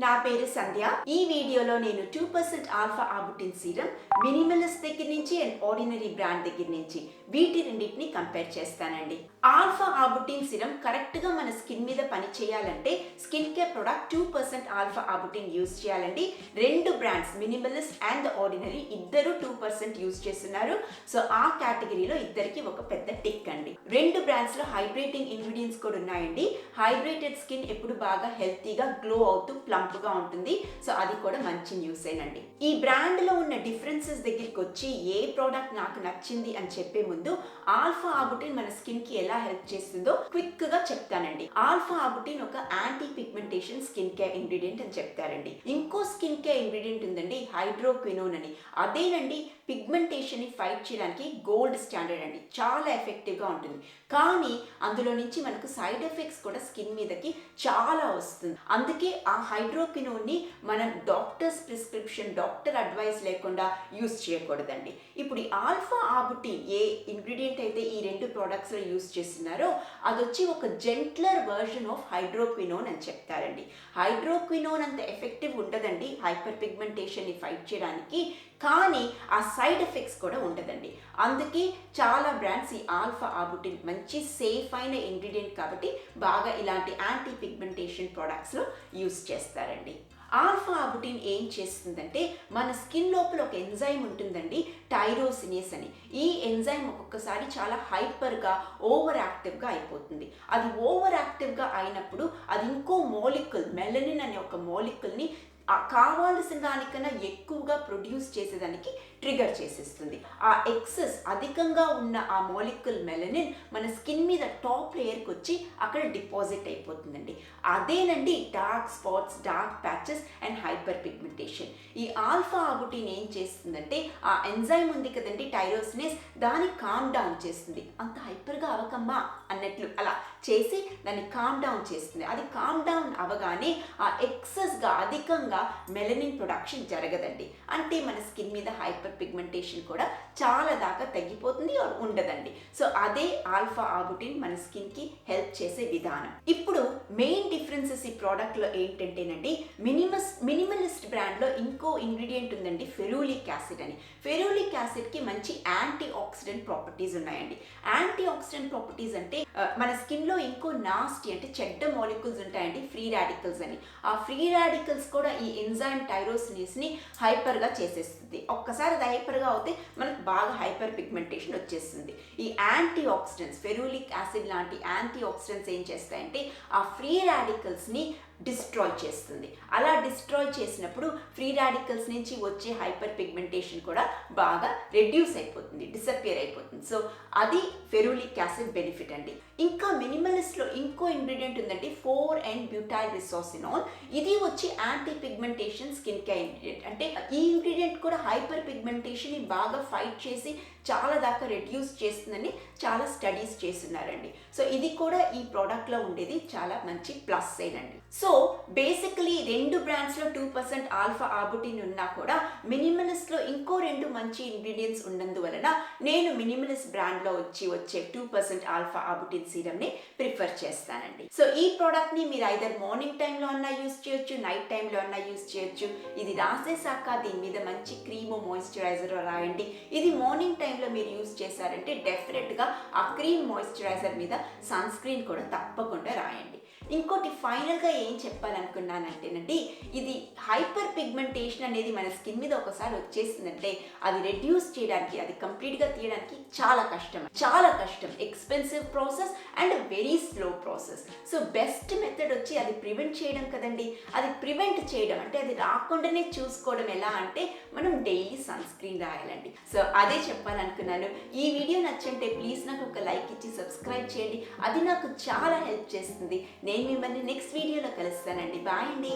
నా పేరు సంధ్య. ఈ వీడియోలో నేను 2% ఆల్ఫా ఆబుటిన్ సీరం మినిమలిస్ట్ దగ్గర నుంచి అండ్ ఆర్డినరీ బ్రాండ్ దగ్గర నుంచి వీటి రెండింటిని కంపేర్ చేస్తానండి. ఆల్ఫా ఆబుటిన్ సీరం కరెక్ట్ గా మన స్కిన్ మీద పని చేయాలంటే skin care product 2% alpha arbutin use చేయాలండి. రెండు బ్రాండ్స్ మినిమలిస్ట్ అండ్ ఆర్డినరీ ఇద్దరు 2% యూజ్ చేస్తున్నారు. సో ఆ కేటగిరీలో ఇద్దరికి ఒక పెద్ద టిక్ అండి. రెండు బ్రాండ్స్ లో హైడ్రేటింగ్ ఇంగ్రీడియంట్స్ కూడా ఉన్నాయండి. హైడ్రేటెడ్ స్కిన్ ఎప్పుడు బాగా హెల్తీగా గ్లో అవుతూ ప్లంప్ గా ఉంటుంది. సో అది కూడా మంచి న్యూస్ ఏనండి. ఈ బ్రాండ్ లో ఉన్న డిఫరెన్సెస్ దగ్గరికి వచ్చి ఏ ప్రోడక్ట్ నాకు నచ్చింది అని చెప్పే ముందు ఆల్ఫా ఆబుటిన్ మన స్కిన్ కి ఎలా హెల్ప్ చేస్తుందో క్విక్ గా చెప్తానండి. ఆల్ఫా ఆబుటిన్ ఒక anti pigmentation skin care ingredient అని చెప్తారండి. ఇంకో స్కిన్ కేర్ ఇంగ్రీడియంట్ ఉందండి, హైడ్రోక్వినోన్ అని. అదేనండి పిగ్మెంటేషన్ ని ఫైట్ చేయడానికి గోల్డ్ స్టాండర్డ్ అండి. చాలా ఎఫెక్టివ్ గా ఉంటుంది. కానీ అందులో నుంచి మనకు సైడ్ ఎఫెక్ట్స్ కూడా స్కిన్ మీదకి చాలా వస్తుంది. అందుకే ఆ హైడ్రోక్వినోన్ ని మనం డాక్టర్స్ ప్రిస్క్రిప్షన్, డాక్టర్ అడ్వైస్ లేకుండా యూజ్ చేయకూడదండి. ఇప్పుడు ఈ ఆల్ఫా ఆబుటిన్ ఏ ఇంగ్రీడియంట్ అయితే ఈ రెండు ప్రోడక్ట్స్ లో యూజ్ చేస్తున్నారో అది వచ్చి ఒక జెంట్లర్ వర్జన్ ఆఫ్ హైడ్రోక్వినోన్ అని చెప్తారండి. హైడ్రోక్వినోన్ అంత ఎఫెక్టివ్ ఉండదండి హైపర్ పిగ్మెంటేషన్ ని ఫైట్ చేయడానికి, కానీ ఆ సైడ్ ఎఫెక్ట్స్ కూడా ఉండదండి. అందుకే చాలా బ్రాండ్స్ ఈ ఆల్ఫా ఆబుటిన్ మంచి సేఫ్ అయిన ఇంగ్రీడియంట్ కాబట్టి బాగా ఇలాంటి యాంటీ పిగ్మెంటేషన్ ప్రొడక్ట్స్లో యూజ్ చేస్తారండి. ఆల్ఫా ఆబుటిన్ ఏం చేస్తుందంటే మన స్కిన్ లోపల ఒక ఎంజైమ్ ఉంటుందండి, టైరోసినేస్ అని. ఈ ఎంజైమ్ ఒక్కొక్కసారి చాలా హైపర్గా ఓవర్ యాక్టివ్గా అయిపోతుంది. అది ఓవర్ యాక్టివ్గా అయినప్పుడు అది ఇంకో మోలిక్యూల్ మెలనిన్ అనే ఒక మోలిక్యూల్ని కావాల్సిన దానికన్నా ఎక్కువగా ప్రొడ్యూస్ చేసేదానికి ట్రిగర్ చేసేస్తుంది. ఆ ఎక్సెస్ అధికంగా ఉన్న ఆ మోలిక్యూల్ మెలనిన్ మన స్కిన్ మీద టాప్ లేయర్కి వచ్చి అక్కడ డిపాజిట్ అయిపోతుందండి. అదేనండి dark spots, dark patches and hyper pigmentation. ఈ ఆల్ఫా ఆబుటిన్ ఏం చేస్తుందంటే ఆ ఎంజైమ్ ఉంది కదండి టైరోసినేస్, దాన్ని కామ్ డౌన్ చేస్తుంది. అంత హైపర్గా అవకమ్మా అన్నట్లు అలా చేసి దాన్ని కామ్ డౌన్ చేస్తుంది. అది కామ్ డౌన్ అవగానే ఆ ఎక్సెస్గా అధికంగా మెలనిన్ ప్రొడక్షన్ జరగదండి. అంటే మన స్కిన్ మీద హైపర్ పిగ్మెంటేషన్ కూడా చాలా దాకా తగ్గిపోతుంది, ఉండదండి. సో అదే ఆల్ఫా ఆబుటిన్ మన స్కిన్ కి హెల్ప్ చేసే విధానం. ఇప్పుడు మెయిన్ డిఫరెన్సెస్ ఈ ప్రోడక్ట్ లో ఏంటంటేనండి, మినిమలిస్ట్ బ్రాండ్ లో ఇంకో ఇంగ్రీడియంట్ ఉందండి, ఫెరూలిక్ యాసిడ్ అని. ఫెరూలిక్ యాసిడ్ కి మంచి యాంటీ ఆక్సిడెంట్ ప్రాపర్టీస్ ఉన్నాయండి. యాంటీ ఆక్సిడెంట్ ప్రాపర్టీస్ అంటే మన స్కిన్ లో ఇంకో నాస్టీ అంటే చెడ్డ మాలిక్యూల్స్ ఉంటాయండి, ఫ్రీ రాడికల్స్ అని. ఆ ఫ్రీ రాడికల్స్ కూడా ఈ ఎంజైమ్ టైరోసినేస్ ని హైపర్ గా చేసేస్తుంది. ఒక్కసారి అది హైపర్ గా అవుతే మనకు బాగా హైపర్ పిగ్మెంటేషన్ వచ్చేస్తుంది. ఈ యాంటీ ఆక్సిడెంట్స్, ఫెరూలిక్ యాసిడ్ లాంటి యాంటీ ఆక్సిడెంట్స్ ఏం చేస్తాయంటే ఆ ఫ్రీ రాడికల్స్ ని డిస్ట్రాయ్ చేస్తుంది. అలా డిస్ట్రాయ్ చేసినప్పుడు ఫ్రీ రాడికల్స్ నుంచి వచ్చే హైపర్ పిగ్మెంటేషన్ కూడా బాగా రెడ్యూస్ అయిపోతుంది, డిసపియర్ అయిపోతుంది. సో అది ఫెరూలిక్ యాసిడ్ బెనిఫిట్ అండి. ఇంకా మినిమలిస్ట్లో ఇంకో ఇంగ్రీడియంట్ ఉందండి, 4N-బ్యూటైల్ రిసోసినాల్. ఇది వచ్చి anti pigmentation skin care ingredient. అంటే ఈ ఇంగ్రీడియంట్ కూడా హైపర్ పిగ్మెంటేషన్ ని బాగా ఫైట్ చేసి చాలా దాకా రెడ్యూస్ చేస్తుందని చాలా స్టడీస్ చేస్తున్నారండి. సో ఇది కూడా ఈ ప్రోడక్ట్లో ఉండేది చాలా మంచి ప్లస్ ఏనండి. సో బేసికలీ రెండు బ్రాండ్స్లో 2% ఆల్ఫా ఆబుటిన్ ఉన్నా కూడా మినిమలిస్ట్లో ఇంకో రెండు మంచి ఇంగ్రీడియంట్స్ ఉన్నందువలన నేను మినిమలిస్ట్ బ్రాండ్లో వచ్చే 2% ఆల్ఫా ఆబుటిన్ సీరమ్ని ప్రిఫర్ చేస్తానండి. సో ఈ ప్రోడక్ట్ని మీరు ఐదర్ మార్నింగ్ టైంలో అన్నా యూజ్ చేయొచ్చు, నైట్ టైంలో అన్నా యూజ్ చేయొచ్చు. ఇది రాసేసాక దీని మీద మంచి క్రీమ్ మాయిశ్చరైజర్ రాయండి. ఇది మార్నింగ్ టైంలో మీరు యూజ్ చేశారంటే డెఫినెట్గా ఆ క్రీమ్ మాయిశ్చరైజర్ మీద సన్ స్క్రీన్ కూడా తప్పకుండా రాయండి. ఇంకోటి ఫైనల్గా ఏం చెప్పాలనుకున్నానంటేనండి, ఇది హైపర్ పిగ్మెంటేషన్ అనేది మన స్కిన్ మీద ఒకసారి వచ్చేసిందంటే అది రెడ్యూస్ చేయడానికి, అది కంప్లీట్గా తీయడానికి చాలా కష్టం, expensive process and very slow process. So best method వచ్చి అది ప్రివెంట్ చేయడం కదండి. అది ప్రివెంట్ చేయడం అంటే అది రాకుండానే చూసుకోవడం ఎలా అంటే మనం డైలీ సన్ స్క్రీన్ రాయాలండి. సో అదే చెప్పాలనుకున్నాను. ఈ వీడియో నచ్చంటే ప్లీజ్ నాకు ఒక లైక్ ఇచ్చి సబ్స్క్రైబ్ చేయండి. అది నాకు చాలా హెల్ప్ చేస్తుంది. నేను మిమ్మల్ని నెక్స్ట్ వీడియోలో కలుస్తానండి. బాయ్ అండి.